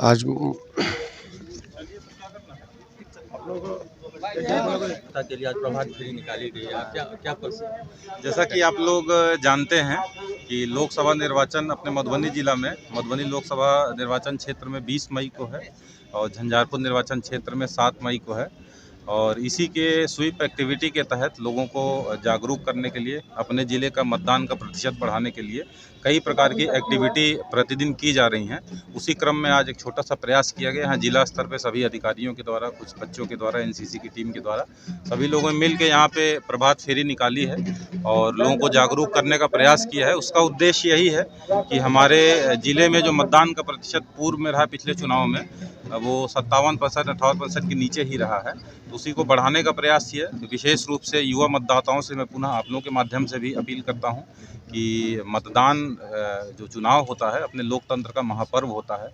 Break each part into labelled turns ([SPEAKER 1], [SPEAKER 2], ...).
[SPEAKER 1] आज
[SPEAKER 2] के लिए आज प्रभात फेरी निकाली गई है, क्या क्या
[SPEAKER 3] जैसा कि आप लोग जानते हैं कि लोकसभा निर्वाचन अपने मधुबनी जिला में मधुबनी लोकसभा निर्वाचन क्षेत्र में 20 मई को है और झंझारपुर निर्वाचन क्षेत्र में 7 मई को है। और इसी के स्वीप एक्टिविटी के तहत लोगों को जागरूक करने के लिए, अपने ज़िले का मतदान का प्रतिशत बढ़ाने के लिए कई प्रकार की एक्टिविटी प्रतिदिन की जा रही हैं। उसी क्रम में आज एक छोटा सा प्रयास किया गया है जिला स्तर पे सभी अधिकारियों के द्वारा, कुछ बच्चों के द्वारा, एनसीसी की टीम के द्वारा, सभी लोगों ने मिल के यहाँ पे प्रभात फेरी निकाली है और लोगों को जागरूक करने का प्रयास किया है। उसका उद्देश्य यही है कि हमारे ज़िले में जो मतदान का प्रतिशत पूर्व में रहा पिछले चुनाव में, वो 57% 58% के नीचे ही रहा है, तो उसी को बढ़ाने का प्रयास किया। तो विशेष रूप से युवा मतदाताओं से मैं पुनः आप लोगों के माध्यम से भी अपील करता हूं कि मतदान जो चुनाव होता है अपने लोकतंत्र का महापर्व होता है,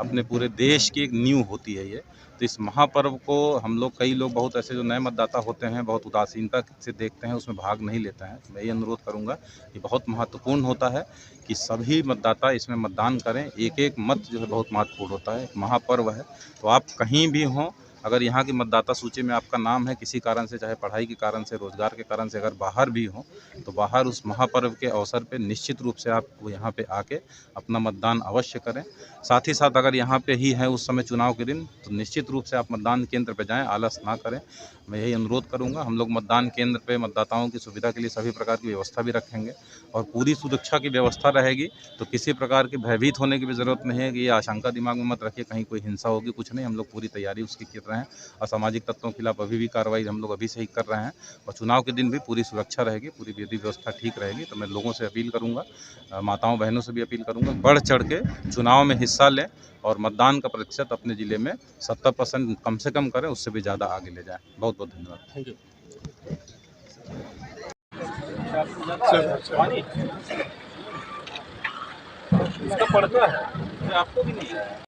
[SPEAKER 3] अपने पूरे देश की एक नींव होती है ये। तो इस महापर्व को हम लोग, कई लोग बहुत ऐसे जो नए मतदाता होते हैं बहुत उदासीनता से देखते हैं, उसमें भाग नहीं लेते हैं। मैं ये अनुरोध करूंगा कि बहुत महत्वपूर्ण होता है कि सभी मतदाता इसमें मतदान करें। एक एक मत जो है बहुत महत्वपूर्ण होता है, एक महापर्व है। तो आप कहीं भी हों, अगर यहाँ की मतदाता सूची में आपका नाम है, किसी कारण से, चाहे पढ़ाई के कारण से, रोजगार के कारण से, अगर बाहर भी हो, तो बाहर उस महापर्व के अवसर पे निश्चित रूप से आप यहाँ पे आके अपना मतदान अवश्य करें। साथ ही साथ अगर यहाँ पे ही है उस समय चुनाव के दिन, तो निश्चित रूप से आप मतदान केंद्र पे जाएं, आलस ना करें। मैं यही अनुरोध करूँगा। हम लोग मतदान केंद्र पे मतदाताओं की सुविधा के लिए सभी प्रकार की व्यवस्था भी रखेंगे और पूरी सुरक्षा की व्यवस्था रहेगी। तो किसी प्रकार की भयभीत होने की भी ज़रूरत नहीं है कि ये आशंका दिमाग में मत रखिए कहीं कोई हिंसा होगी, कुछ नहीं। हम लोग पूरी तैयारी उसकी कर रहे हैं। असामाजिक तत्वों के खिलाफ अभी भी कार्रवाई हम लोग अभी से ही कर रहे हैं और चुनाव के दिन भी पूरी सुरक्षा रहेगी, पूरी विधि व्यवस्था ठीक रहेगी। तो मैं लोगों से अपील करूंगा, माताओं बहनों से भी अपील करूंगा, बढ़ चढ़ के चुनाव में हिस्सा लें और मतदान का प्रतिशत अपने ज़िले में 70% कम से कम करें, उससे भी ज़्यादा आगे ले जाएं। बहुत बहुत धन्यवाद।
[SPEAKER 2] Thank you.
[SPEAKER 4] इसका पड़ता है, आपको भी नहीं है।